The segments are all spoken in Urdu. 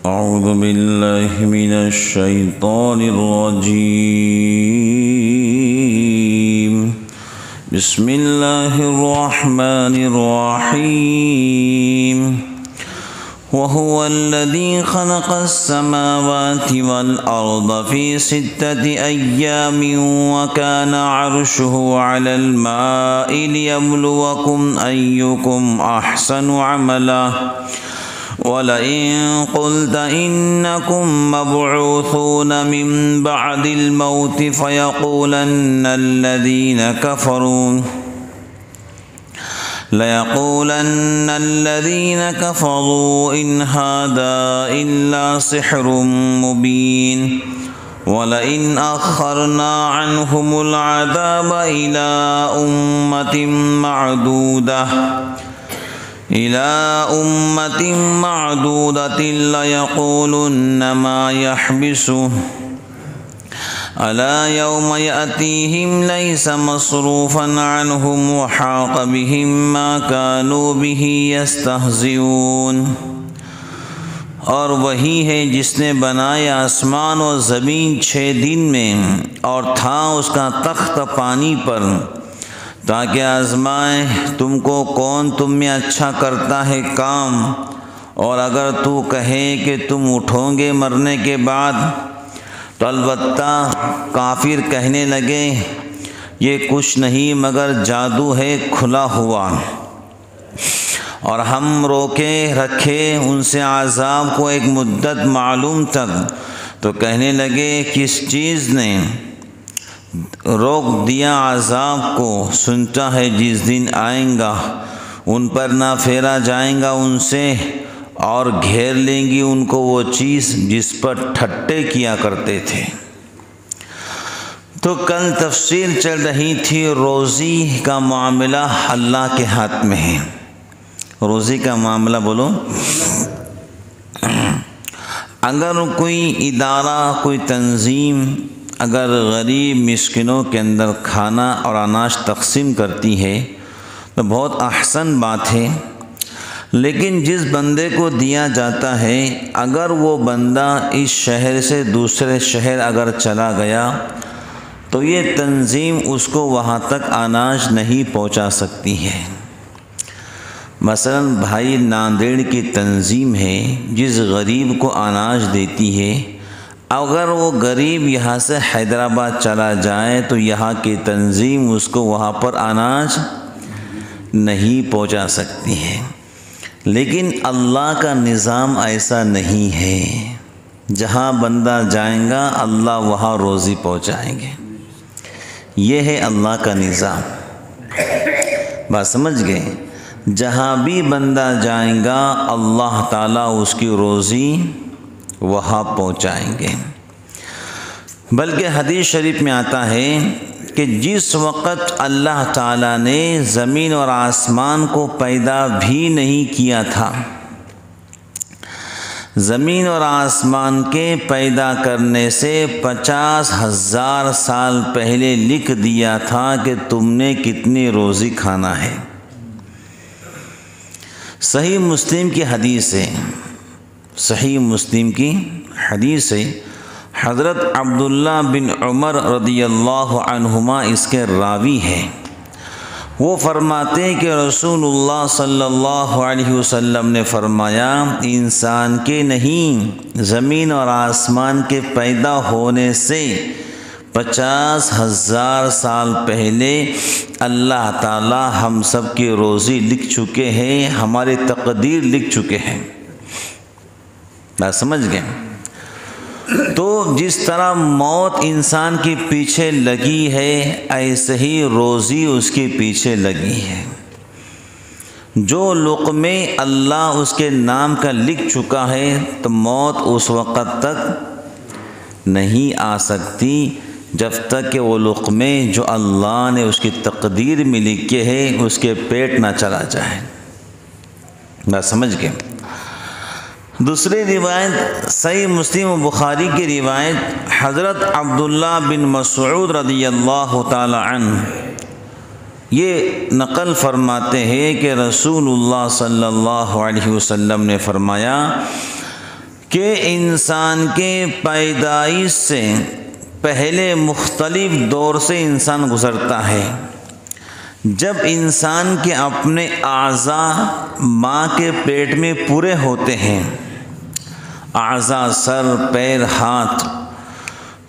أعوذ بالله من الشيطان الرجيم. بسم الله الرحمن الرحيم. وهو الذي خلق السماوات والأرض في 6 أيام وكان عرشه على الماء ليبلوكم أيكم أحسن عملا ولئن قلت إنكم مبعوثون من بعد الموت ليقولن الذين كفروا إن هذا إلا سحر مبين ولئن أخرنا عنهم العذاب إلى أمة معدودة ليقولن ما يحبسه ألا يوم يأتيهم ليس مصروفا عنهم وحاق بهم ما كانوا به يستهزئون. اور وہی ہے جس نے بنایا آسمان و زمین 6 دن میں اور تھا اس کا تخت پانی پر تاکہ آزمائے تم کو کون تم میں اچھا کرتا ہے کام. اور اگر تو کہے کہ تم اٹھو گے مرنے کے بعد تو البتہ کافر کہنے لگے یہ کچھ نہیں مگر جادو ہے کھلا ہوا. اور ہم روکے رکھے ان سے عذاب کو ایک مدت معلوم تک تو کہنے لگے کس چیز نے روک دیا عذاب کو. سنتا ہے جس دن آئیں گا ان پر نہ پھیرا جائیں گا ان سے اور گھیر لیں گی ان کو وہ چیز جس پر ٹھٹے کیا کرتے تھے. تو کل تفسیر چل رہی تھی روزی کا معاملہ اللہ کے ہاتھ میں ہے. روزی کا معاملہ بولو. اگر کوئی ادارہ کوئی تنظیم اگر غریب مسکینوں کے اندر کھانا اور اناج تقسیم کرتی ہے تو بہت احسن بات ہے. لیکن جس بندے کو دیا جاتا ہے اگر وہ بندہ اس شہر سے دوسرے شہر اگر چلا گیا تو یہ تنظیم اس کو وہاں تک اناج نہیں پہنچا سکتی ہے. مثلا بھائی ناندیڑ کی تنظیم ہے جس غریب کو اناج دیتی ہے اگر وہ غریب یہاں سے حیدرآباد چلا جائے تو یہاں کی تنظیم اس کو وہاں پر اناج نہیں پہنچا سکتی ہے. لیکن اللہ کا نظام ایسا نہیں ہے. جہاں بندہ جائیں گا اللہ وہاں روزی پہنچائیں گے. یہ ہے اللہ کا نظام. بات سمجھ گئے؟ جہاں بھی بندہ جائیں گا اللہ تعالیٰ اس کی روزی وہاں پہنچائیں گے. بلکہ حدیث شریف میں آتا ہے کہ جس وقت اللہ تعالیٰ نے زمین اور آسمان کو پیدا بھی نہیں کیا تھا زمین اور آسمان کے پیدا کرنے سے 50,000 سال پہلے لکھ دیا تھا کہ تم نے کتنی روزی کھانا ہے. صحیح مسلم کی حدیث ہے. صحیح مسلم کی حدیث ہے. حضرت عبداللہ بن عمر رضی اللہ عنہما اس کے راوی ہیں. وہ فرماتے ہیں کہ رسول اللہ صلی اللہ علیہ وسلم نے فرمایا انسان کے نہیں زمین اور آسمان کے پیدا ہونے سے 50,000 سال پہلے اللہ تعالی ہم سب کی روزی لکھ چکے ہیں ہماری تقدیر لکھ چکے ہیں. بات سمجھ گئے؟ تو جس طرح موت انسان کے پیچھے لگی ہے ایسے ہی روزی اس کے پیچھے لگی ہے. جو لقمے اللہ اس کے نام کا لکھ چکا ہے تو موت اس وقت تک نہیں آ سکتی جب تک کہ وہ لقمے جو اللہ نے اس کی تقدیر میں لکھے ہیں اس کے پیٹ نہ چلا جائے. بات سمجھ گئے؟ دوسری روایت صحیح مسلم و بخاری کی روایت حضرت عبداللہ بن مسعود رضی اللہ تعالی عنہ یہ نقل فرماتے ہیں کہ رسول اللہ صلی اللہ علیہ وسلم نے فرمایا کہ انسان کے پیدائش سے پہلے مختلف دور سے انسان گزرتا ہے۔ جب انسان کے اپنے اعضاء ماں کے پیٹ میں پورے ہوتے ہیں، اعضاء سر، پیر، ہاتھ،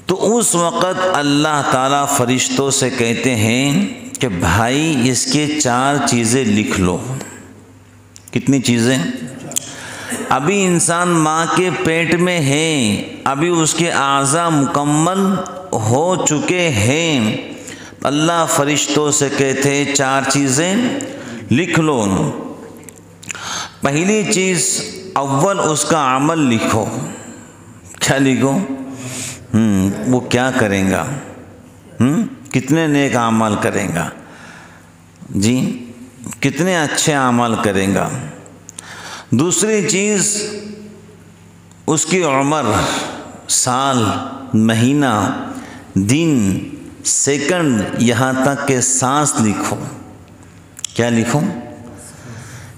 تو اس وقت اللہ تعالیٰ فرشتوں سے کہتے ہیں کہ بھائی اس کے 4 چیزیں لکھ لو۔ کتنی چیزیں؟ ابھی انسان ماں کے پیٹ میں ہے، ابھی اس کے اعضاء مکمل ہو چکے ہیں، اللہ فرشتوں سے کہتے ہیں 4 چیزیں لکھ لو۔ پہلی چیز، اول اس کا عمل لکھو۔ کیا لکھو؟ وہ کیا کریں گا، کتنے نیک اعمال کریں گا، جی کتنے اچھے اعمال کریں گا۔ دوسری چیز، اس کی عمر، سال، مہینہ، دن، سیکنڈ، یہاں تک کہ سانس لکھو۔ کیا لکھو؟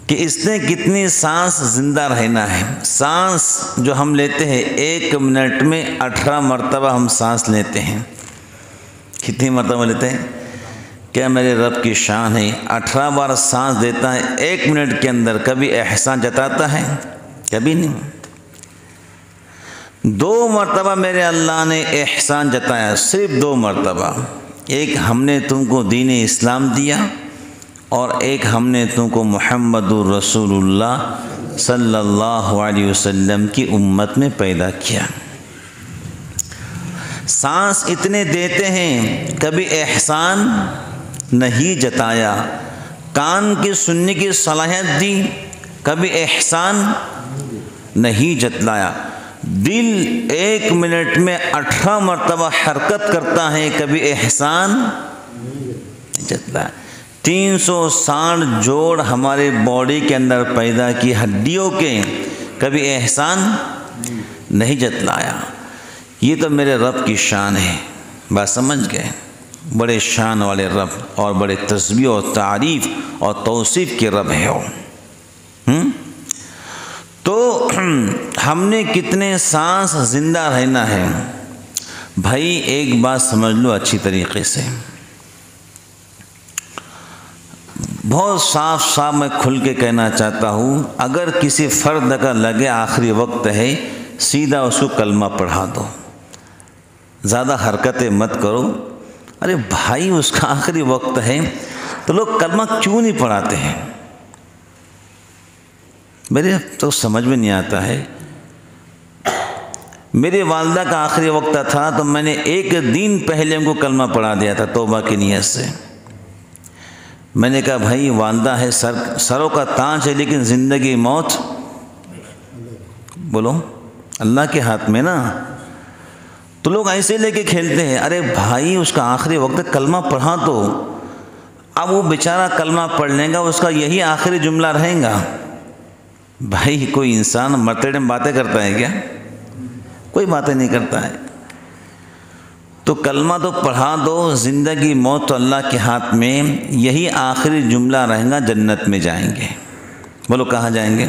کہ اس نے کتنی سانس زندہ رہنا ہے۔ سانس جو ہم لیتے ہیں 1 منٹ میں 18 مرتبہ ہم سانس لیتے ہیں۔ کتنی مرتبہ لیتے ہیں؟ کیا میرے رب کی شان ہے، 18 بار سانس دیتا ہے 1 منٹ کے اندر۔ کبھی احسان جتاتا ہے؟ کبھی نہیں۔ 2 مرتبہ میرے اللہ نے احسان جتایا، صرف 2 مرتبہ۔ ایک ہم نے تم کو دین اسلام دیا، اور ایک ہم نے تم کو محمد الرسول اللہ صلی اللہ علیہ وسلم کی امت میں پیدا کیا۔ سانس اتنے دیتے ہیں، کبھی احسان نہیں جتایا۔ کان کی سننے کی صلاحیت دی، کبھی احسان نہیں جتلایا۔ دل 1 منٹ میں 18 مرتبہ حرکت کرتا ہے، کبھی احسان نہیں جتلایا۔ 360 جوڑ ہمارے باڈی کے اندر پیدا کی ہڈیوں کے، کبھی احسان نہیں جتلایا۔ یہ تو میرے رب کی شان ہے۔ بات سمجھ گئے؟ بڑے شان والے رب، اور بڑے تسبیح اور تعریف اور توصیف کے رب ہے وہ۔ تو ہم نے کتنے سانس زندہ رہنا ہے؟ بھائی ایک بات سمجھ لو اچھی طریقے سے، بہت صاف میں کھل کے کہنا چاہتا ہوں۔ اگر کسی فرد کا لگے آخری وقت ہے، سیدھا اس کو کلمہ پڑھا دو، زیادہ حرکتیں مت کرو۔ ارے بھائی اس کا آخری وقت ہے تو لوگ کلمہ کیوں نہیں پڑھاتے ہیں؟ میرے تو سمجھ میں نہیں آتا ہے۔ میرے والدہ کا آخری وقت تھا تو میں نے 1 دن پہلے ان کو کلمہ پڑھا دیا تھا توبہ کی نیت سے۔ میں نے کہا بھائی والدہ ہے، سروں کا تاج ہے، لیکن زندگی موت بولو اللہ کے ہاتھ میں نا۔ تو لوگ ایسے لے کے کھیلتے ہیں۔ ارے بھائی اس کا آخری وقت، کلمہ پڑھا تو اب وہ بیچارہ کلمہ پڑھ لے گا، اس کا یہی آخری جملہ رہے گا۔ بھائی کوئی انسان مرتے ٹائم باتیں کرتا ہے کیا؟ کوئی باتیں نہیں کرتا ہے۔ تو کلمہ تو پڑھا دو، زندگی موت تو اللہ کے ہاتھ میں، یہی آخری جملہ رہے گا، جنت میں جائیں گے۔ بولو کہاں جائیں گے؟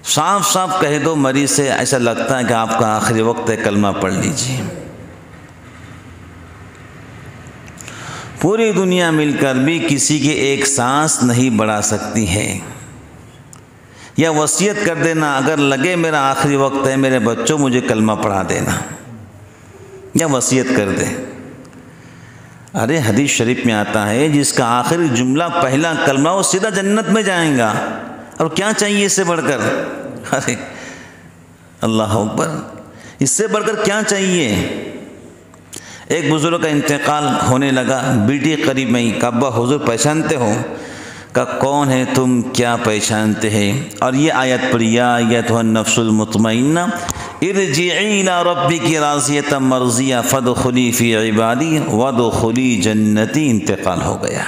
صاف کہہ دو مریض سے، ایسا لگتا ہے کہ آپ کا آخری وقت ہے، کلمہ پڑھ لیجیے۔ پوری دنیا مل کر بھی کسی کی ایک سانس نہیں بڑھا سکتی ہے۔ یا وصیت کر دینا، اگر لگے میرا آخری وقت ہے میرے بچوں مجھے کلمہ پڑھا دینا، یا وصیت کر دے۔ ارے حدیث شریف میں آتا ہے جس کا آخری جملہ پہلا کلمہ وہ سیدھا جنت میں جائیں گا۔ اور کیا چاہیے اس سے بڑھ کر؟ ارے اللہ اکبر، اس سے بڑھ کر کیا چاہیے؟ ایک بزرگ کا انتقال ہونے لگا، بیٹی قریب میں ہی، کہ ابا حضور پہچانتے ہو؟ کہ کون ہے تم، کیا پہچانتے ہیں؟ اور یہ آیت پڑھی، یا ایتھا النفس المطمئنہ ارجعی الی ربک راضیۃ مرضیہ فادخلی فی عبادی وادخلی جنتی۔ انتقال ہو گیا۔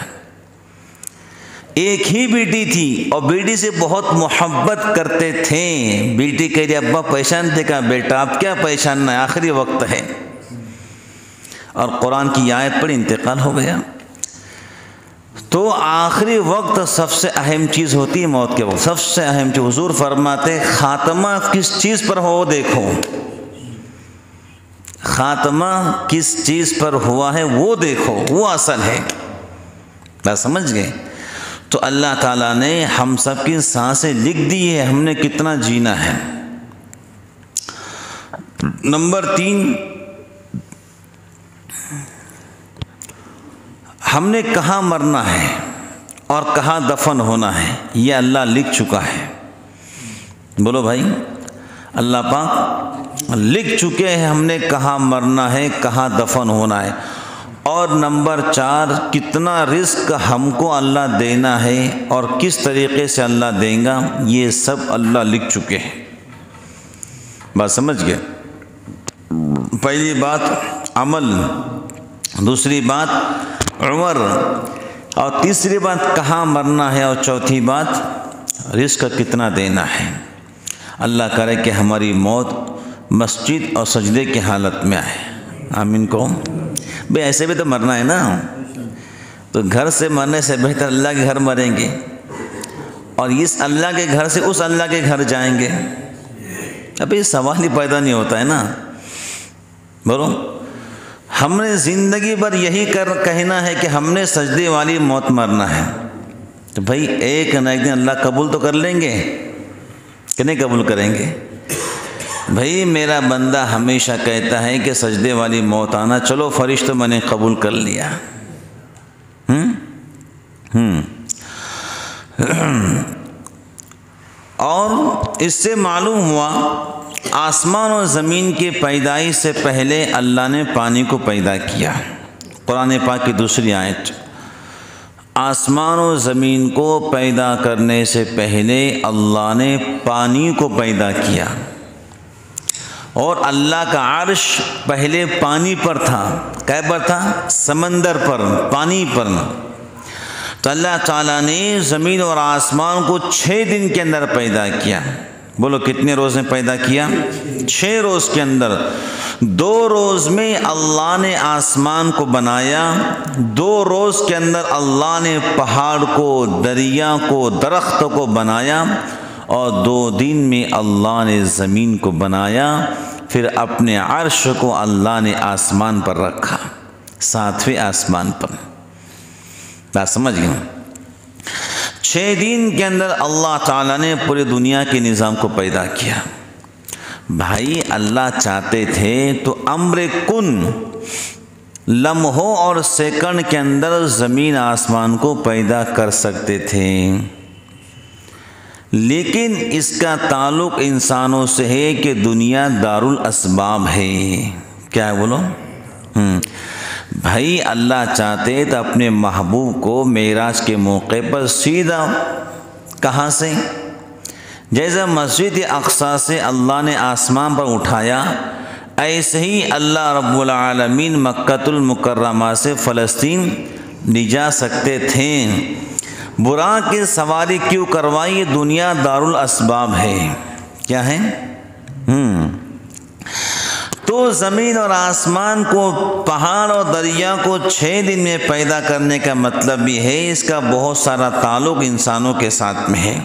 ایک ہی بیٹی تھی اور بیٹی سے بہت محبت کرتے تھے۔ بیٹی کہہ رہی ابا پہچانتے؟ کہا بیٹا اب کیا پہچاننا ہے، آخری وقت ہے۔ اور قرآن کی آیت پڑھی، انتقال ہو گیا۔ تو آخری وقت سب سے اہم چیز ہوتی ہے موت کے وقت، سب سے اہم چیز حضور فرماتے خاتمہ کس چیز پر ہو دیکھو، خاتمہ کس چیز پر ہوا ہے وہ دیکھو، وہ اصل ہے۔ بات سمجھ گئے؟ تو اللہ تعالیٰ نے ہم سب کی سانسیں لکھ دی ہے، ہم نے کتنا جینا ہے۔ نمبر 3، ہم نے کہاں مرنا ہے اور کہاں دفن ہونا ہے یہ اللہ لکھ چکا ہے۔ بولو بھائی، اللہ پاک لکھ چکے ہیں ہم نے کہاں مرنا ہے، کہاں دفن ہونا ہے۔ اور نمبر 4، کتنا رزق ہم کو اللہ دینا ہے اور کس طریقے سے اللہ دیں گا، یہ سب اللہ لکھ چکے ہیں۔ بات سمجھ گئے؟ پہلی بات عمل، دوسری بات عمر، اور تیسری بات کہاں مرنا ہے، اور چوتھی بات رزق کتنا دینا ہے۔ اللہ کرے کہ ہماری موت مسجد اور سجدے کی حالت میں آئے، آمین کو۔ بھئی ایسے بھی تو مرنا ہے نا، تو گھر سے مرنے سے بہتر اللہ کے گھر مریں گے، اور اس اللہ کے گھر سے اس اللہ کے گھر جائیں گے۔ ابھی سوال ہی پیدا نہیں ہوتا ہے نا۔ بولو، ہم نے زندگی بھر یہی کہنا ہے کہ ہم نے سجدے والی موت مرنا ہے، تو بھائی ایک نہ ایک دن اللہ قبول تو کر لیں گے کہ نہیں قبول کریں گے؟ بھائی میرا بندہ ہمیشہ کہتا ہے کہ سجدے والی موت آنا، چلو فرشتوں میں نے قبول کر لیا۔ اور اس سے معلوم ہوا آسمان و زمین کی پیدائش سے پہلے اللہ نے پانی کو پیدا کیا۔ قرآن پاک کی دوسری آیت، آسمان و زمین کو پیدا کرنے سے پہلے اللہ نے پانی کو پیدا کیا، اور اللہ کا عرش پہلے پانی پر تھا۔ کیا پر تھا؟ سمندر پر، پانی پر۔ تو اللہ تعالیٰ نے زمین اور آسمان کو 6 دن کے اندر پیدا کیا۔ بولو کتنے روز میں پیدا کیا؟ 6 روز کے اندر۔ 2 روز میں اللہ نے آسمان کو بنایا، 2 روز کے اندر اللہ نے پہاڑ کو، دریا کو، درخت کو بنایا، اور 2 دن میں اللہ نے زمین کو بنایا۔ پھر اپنے عرش کو اللہ نے آسمان پر رکھا، 7ویں آسمان پر۔ بات سمجھ گئے؟ 6 دن کے اندر اللہ تعالیٰ نے پوری دنیا کے نظام کو پیدا کیا۔ بھائی اللہ چاہتے تھے تو امر کن، لمحوں اور سیکنڈ کے اندر زمین آسمان کو پیدا کر سکتے تھے، لیکن اس کا تعلق انسانوں سے ہے کہ دنیا دارالاسباب ہے۔ کیا ہے بولو؟ بھائی اللہ چاہتے تو اپنے محبوب کو معراج کے موقع پر سیدھا کہاں سے، جیسا مسجد اقصی سے اللہ نے آسمان پر اٹھایا، ایسے ہی اللہ رب العالمین مکۃ المکرمہ سے فلسطین لے جا سکتے تھے۔ براق کی سواری کیوں کروائی؟ یہ دنیا دارالاسباب ہے۔ کیا ہے؟ تو زمین اور آسمان کو، پہاڑ اور دریا کو 6 دن میں پیدا کرنے کا مطلب بھی ہے اس کا بہت سارا تعلق انسانوں کے ساتھ میں ہے۔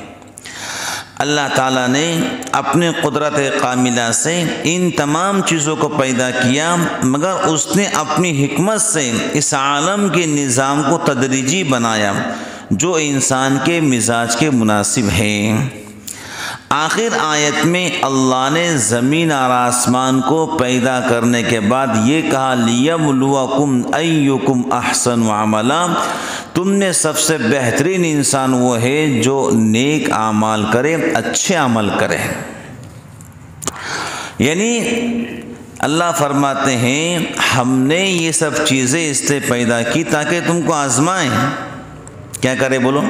اللہ تعالیٰ نے اپنے قدرت کاملہ سے ان تمام چیزوں کو پیدا کیا، مگر اس نے اپنی حکمت سے اس عالم کے نظام کو تدریجی بنایا جو انسان کے مزاج کے مناسب ہے۔ آخر آیت میں اللہ نے زمین اور آسمان کو پیدا کرنے کے بعد یہ کہا لِيَبْلُوَكُمْ أَيُّكُمْ أَحْسَنُ عَمَلًا، تم نے سب سے بہترین انسان وہ ہے جو نیک اعمال کرے، اچھے عمل کرے۔ یعنی اللہ فرماتے ہیں ہم نے یہ سب چیزیں اس سے پیدا کی تاکہ تم کو آزمائیں۔ کیا کرے بولو؟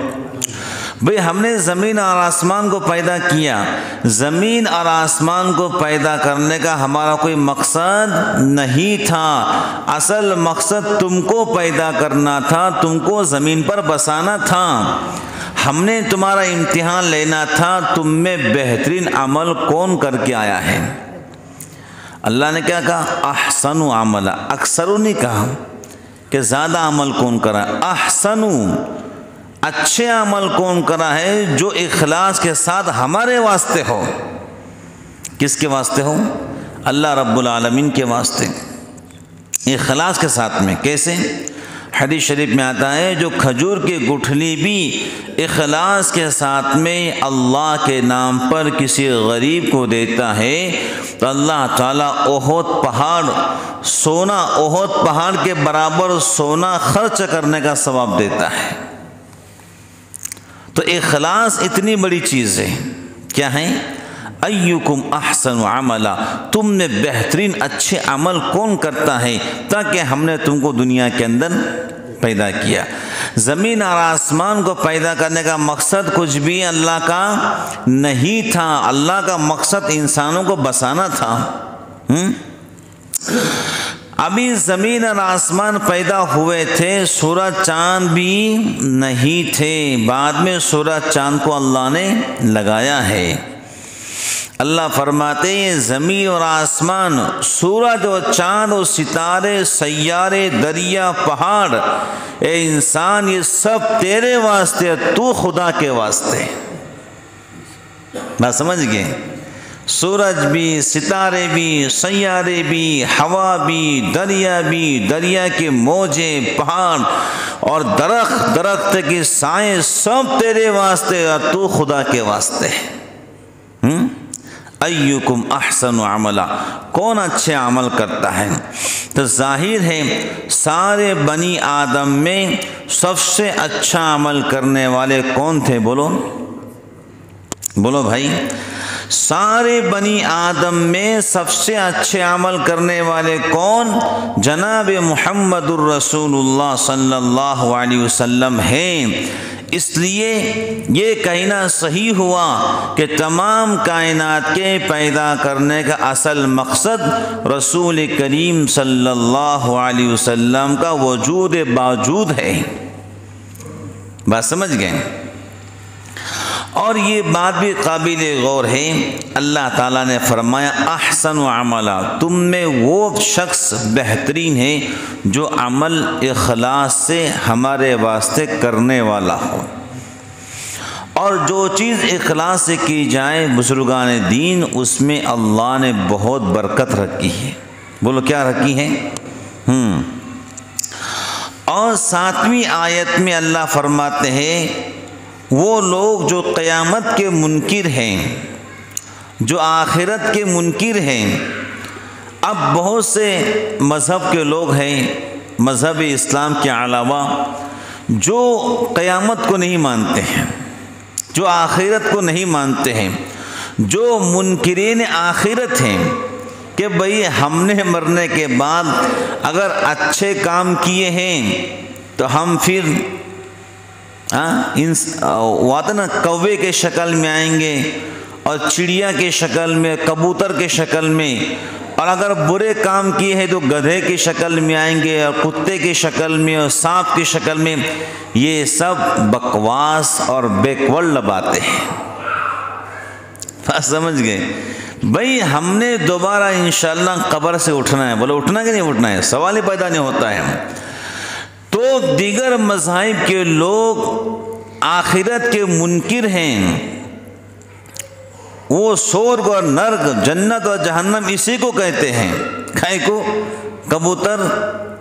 بھئی ہم نے زمین اور آسمان کو پیدا کیا، زمین اور آسمان کو پیدا کرنے کا ہمارا کوئی مقصد نہیں تھا، اصل مقصد تم کو پیدا کرنا تھا، تم کو زمین پر بسانا تھا، ہم نے تمہارا امتحان لینا تھا تم میں بہترین عمل کون کر کے آیا ہے۔ اللہ نے کیا کہا؟ احسن عملا، اکثروں نہیں کہا کہ زیادہ عمل کون کرا، احسن اچھے عمل کون کرا ہے؟ جو اخلاص کے ساتھ ہمارے واسطے ہو۔ کس کے واسطے ہو؟ اللہ رب العالمین کے واسطے، اخلاص کے ساتھ میں۔ کیسے؟ حدیث شریف میں آتا ہے جو کھجور کی گٹھلی بھی اخلاص کے ساتھ میں اللہ کے نام پر کسی غریب کو دیتا ہے تو اللہ تعالیٰ احد پہاڑ سونا، احد پہاڑ کے برابر سونا خرچ کرنے کا ثواب دیتا ہے۔ تو اخلاص اتنی بڑی چیز ہے۔ کیا ہے؟ ایکم احسن عملا، تم نے بہترین اچھے عمل کون کرتا ہے؟ تاکہ ہم نے تم کو دنیا کے اندر پیدا کیا۔ زمین اور آسمان کو پیدا کرنے کا مقصد کچھ بھی اللہ کا نہیں تھا، اللہ کا مقصد انسانوں کو بسانا تھا۔ ابھی زمین اور آسمان پیدا ہوئے تھے، سورج چاند بھی نہیں تھے، بعد میں سورج چاند کو اللہ نے لگایا ہے۔ اللہ فرماتے ہیں زمین اور آسمان، سورج اور چاند اور ستارے، سیارے، دریا، پہاڑ، اے انسان یہ سب تیرے واسطے، تو خدا کے واسطے۔ بات سمجھ گئے؟ سورج بھی، ستارے بھی، سیارے بھی، ہوا بھی، دریا کے موجیں، پہاڑ اور درخت کی سائیں سب تیرے واسطے اور تو خدا کے واسطے۔ ایکم احسن عملا، کون اچھے عمل کرتا ہے؟ تو ظاہر ہے سارے بنی آدم میں سب سے اچھا عمل کرنے والے کون تھے؟ بولو بھائی، سارے بنی آدم میں سب سے اچھے عمل کرنے والے کون؟ جناب محمد الرسول اللہ صلی اللہ علیہ وسلم ہیں۔ اس لیے یہ کہنا صحیح ہوا کہ تمام کائنات کے پیدا کرنے کا اصل مقصد رسول کریم صلی اللہ علیہ وسلم کا وجود باوجود ہے۔ بات سمجھ گئے؟ اور یہ بات بھی قابل غور ہے، اللہ تعالیٰ نے فرمایا احسن عملا، تم میں وہ شخص بہترین ہے جو عمل اخلاص سے ہمارے واسطے کرنے والا ہو۔ اور جو چیز اخلاص سے کی جائے بزرگان دین، اس میں اللہ نے بہت برکت رکھی ہے۔ بولو کیا رکھی ہے؟ اور 7ویں آیت میں اللہ فرماتے ہیں وہ لوگ جو قیامت کے منکر ہیں، جو آخرت کے منکر ہیں۔ اب بہت سے مذہب کے لوگ ہیں، مذہب اسلام کے علاوہ، جو قیامت کو نہیں مانتے ہیں، جو آخرت کو نہیں مانتے ہیں، جو منکرین آخرت ہیں کہ بھئی ہم نے مرنے کے بعد اگر اچھے کام کیے ہیں تو ہم پھر واتنا کوے کے شکل میں آئیں گے اور چڑیا کے شکل میں، کبوتر کے شکل میں، اور اگر برے کام کیے ہیں تو گدھے کی شکل میں آئیں گے اور کتے کی شکل میں اور سانپ کی شکل میں۔ یہ سب بکواس اور بیکورڈ باتیں ہیں۔ بات سمجھ گئے؟ بھئی ہم نے دوبارہ انشاءاللہ قبر سے اٹھنا ہے۔ بولو اٹھنا کہ نہیں اٹھنا ہے؟ سوال ہی پیدا نہیں ہوتا ہے۔ تو دیگر مذاہب کے لوگ آخرت کے منکر ہیں، وہ سورگ اور نرک، جنت اور جہنم اسی کو کہتے ہیں، کھائے کو کبوتر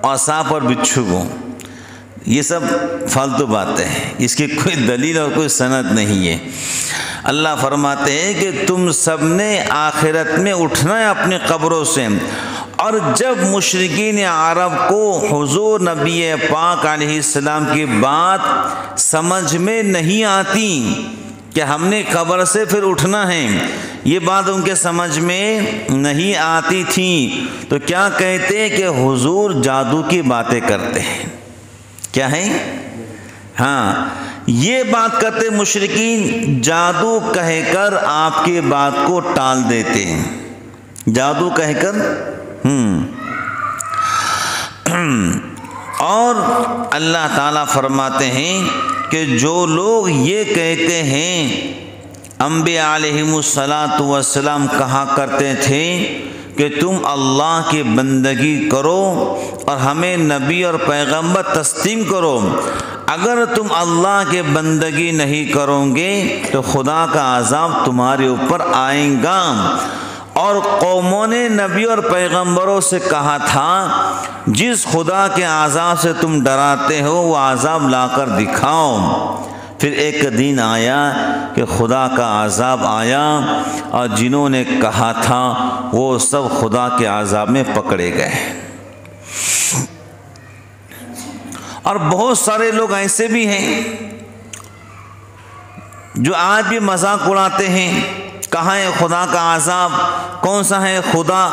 اور سانپ اور بچھو کو۔ یہ سب فالتو باتیں ہیں، اس کی کوئی دلیل اور کوئی سند نہیں ہے۔ اللہ فرماتے ہیں کہ تم سب نے آخرت میں اٹھنا ہے اپنی قبروں سے۔ اور جب مشرکین عرب کو حضور نبی پاک علیہ السلام کی بات سمجھ میں نہیں آتی کہ ہم نے قبر سے پھر اٹھنا ہے، یہ بات ان کے سمجھ میں نہیں آتی تھی، تو کیا کہتے کہ حضور جادو کی باتیں کرتے ہیں۔ کیا ہے؟ یہ بات کرتے مشرکین، جادو کہہ کر آپ کی بات کو ٹال دیتے ہیں، جادو کہہ کر۔ اور اللہ تعالیٰ فرماتے ہیں کہ جو لوگ یہ کہتے ہیں، انبیاء علیہم السلام کہا کرتے تھے کہ تم اللہ کی بندگی کرو اور ہمیں نبی اور پیغمبر تسلیم کرو، اگر تم اللہ کے بندگی نہیں کرو گے تو خدا کا عذاب تمہارے اوپر آئے گا۔ اور قوموں نے نبی اور پیغمبروں سے کہا تھا جس خدا کے عذاب سے تم ڈراتے ہو وہ عذاب لا کر دکھاؤ۔ پھر ایک دن آیا کہ خدا کا عذاب آیا اور جنہوں نے کہا تھا وہ سب خدا کے عذاب میں پکڑے گئے۔ اور بہت سارے لوگ ایسے بھی ہیں جو آج بھی مذاق اڑاتے ہیں، کہاں ہے خدا کا عذاب، کون سا ہے خدا؟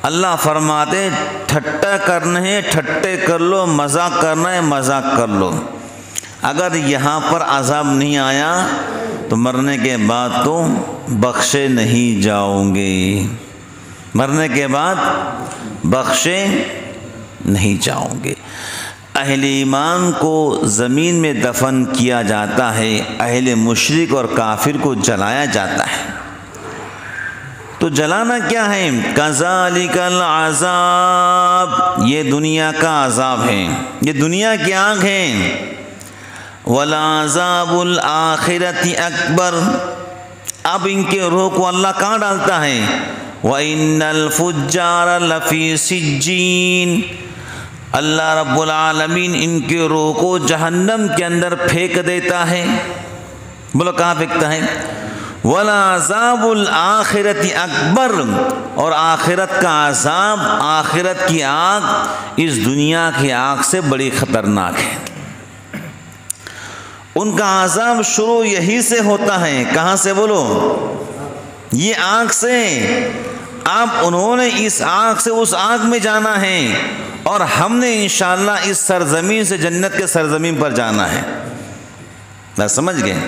اللہ فرماتے ٹھٹا کرنا ہے ٹھٹے کر لو، مذاق کرنا ہے مذاق کر لو۔ اگر یہاں پر عذاب نہیں آیا تو مرنے کے بعد تو بخشے نہیں جاؤ گے، مرنے کے بعد بخشے نہیں جاؤ گے۔ اہل ایمان کو زمین میں دفن کیا جاتا ہے، اہل مشرک اور کافر کو جلایا جاتا ہے۔ تو جلانا کیا ہے؟ کذالک العذاب، یہ دنیا کا عذاب ہے، یہ دنیا کی آگ ہے۔ وَالْعَذَابُ الْآخِرَةِ اکبر، اب ان کے روح کو اللہ کہاں ڈالتا ہے؟ وَإِنَّ الْفُجَّارَ لَفِي سِجِّينٍ، اللہ رب العالمین ان کے روح کو جہنم کے اندر پھینک دیتا ہے۔ بولو کہاں پھینکتا ہے؟ وَالْعَذَابُ الْآخِرَةِ اکبر، اور آخرت کا عذاب، آخرت کی آگ اس دنیا کی آگ سے بڑی خطرناک ہے۔ ان کا عذاب شروع یہی سے ہوتا ہے، کہاں سے بولو؟ یہ آگ سے۔ اب انہوں نے اس آگ سے اس آگ میں جانا ہے اور ہم نے انشاءاللہ اس سرزمین سے جنت کے سرزمین پر جانا ہے۔ بات سمجھ گئے؟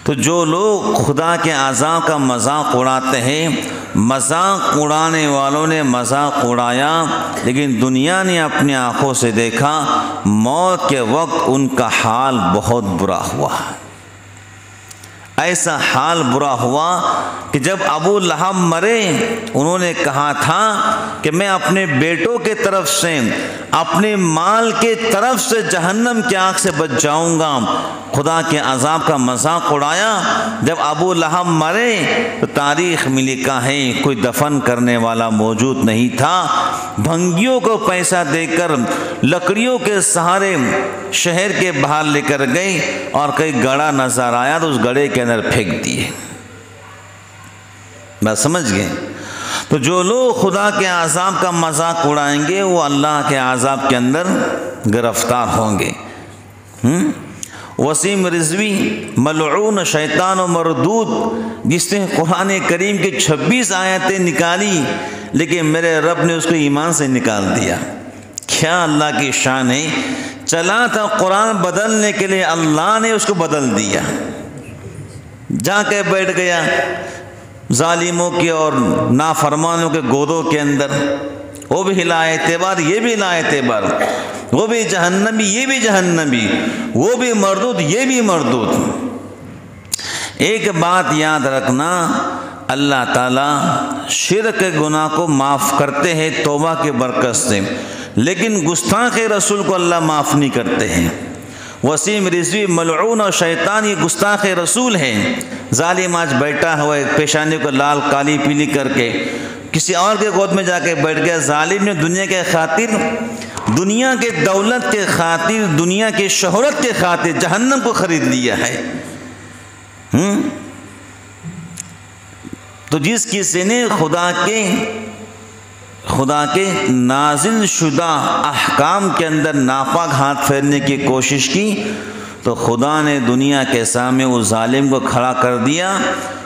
تو جو لوگ خدا کے عذاب کا مذاق اڑاتے ہیں، مذاق اڑانے والوں نے مذاق اڑایا لیکن دنیا نے اپنی آنکھوں سے دیکھا، موت کے وقت ان کا حال بہت برا ہوا۔ ایسا حال برا ہوا کہ جب ابو لہب مرے انہوں نے کہا تھا کہ میں اپنے بیٹوں کے طرف سے، اپنے مال کے طرف سے جہنم کی آگ سے بچ جاؤں گا۔ خدا کے عذاب کا مذاق اڑایا۔ جب ابو لہب مرے تو تاریخ میں لکھا ہے کوئی دفن کرنے والا موجود نہیں تھا، بھنگیوں کو پیسہ دے کر لکڑیوں کے سہارے شہر کے باہر لے کر گئی اور کئی گڑھا نظر آیا تو اس گڑھے کے اندر پھینک دیے۔ بات سمجھ گئے؟ تو جو لوگ خدا کے عذاب کا مذاق اڑائیں گے وہ اللہ کے عذاب کے اندر گرفتار ہوں گے۔ وسیم رضوی ملعون شیطان و مردود، جس نے قرآن کریم کی 26 آیتیں نکالی لیکن میرے رب نے اس کو ایمان سے نکال دیا۔ کیا اللہ کی شان ہے، چلا تھا قرآن بدلنے کے لیے، اللہ نے اس کو بدل دیا، جا کے بیٹھ گیا ظالموں کے اور نافرمانوں کے گودوں کے اندر۔ وہ بھی ہلائے تیبار، یہ بھی ہلائے تیبار، وہ بھی جہنمی یہ بھی جہنمی، وہ بھی مردود یہ بھی مردود۔ ایک بات یاد رکھنا، اللہ تعالیٰ شرک کے گناہ کو معاف کرتے ہیں توبہ کی برکت سے، لیکن گستاخ رسول کو اللہ معاف نہیں کرتے ہیں۔ وسیم رضوی ملعون اور شیطان یہ گستاخ رسول ہیں۔ ظالم آج بیٹھا ہوا ہے، پیشانی کو لال کالی پیلی کر کے کسی اور کے گود میں جا کے بیٹھ گیا۔ ظالم نے دنیا کے خاطر، دنیا کے دولت کے خاطر، دنیا کے شہرت کے خاطر جہنم کو خرید لیا ہے۔ تو جس کسی نے خدا کے نازل شدہ احکام کے اندر ناپاک ہاتھ پھیرنے کی کوشش کی تو خدا نے دنیا کے سامنے اس ظالم کو کھڑا کر دیا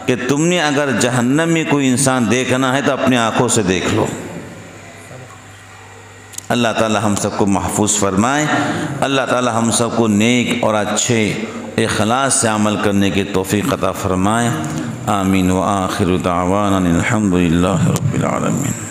کہ تم نے اگر جہنم میں کوئی انسان دیکھنا ہے تو اپنی آنکھوں سے دیکھ لو۔ اللہ تعالی ہم سب کو محفوظ فرمائے، اللہ تعالی ہم سب کو نیک اور اچھے اخلاص سے عمل کرنے کی توفیق عطا فرمائے۔ آمین۔ وآخر دعوانا الحمد للہ رب العالمین۔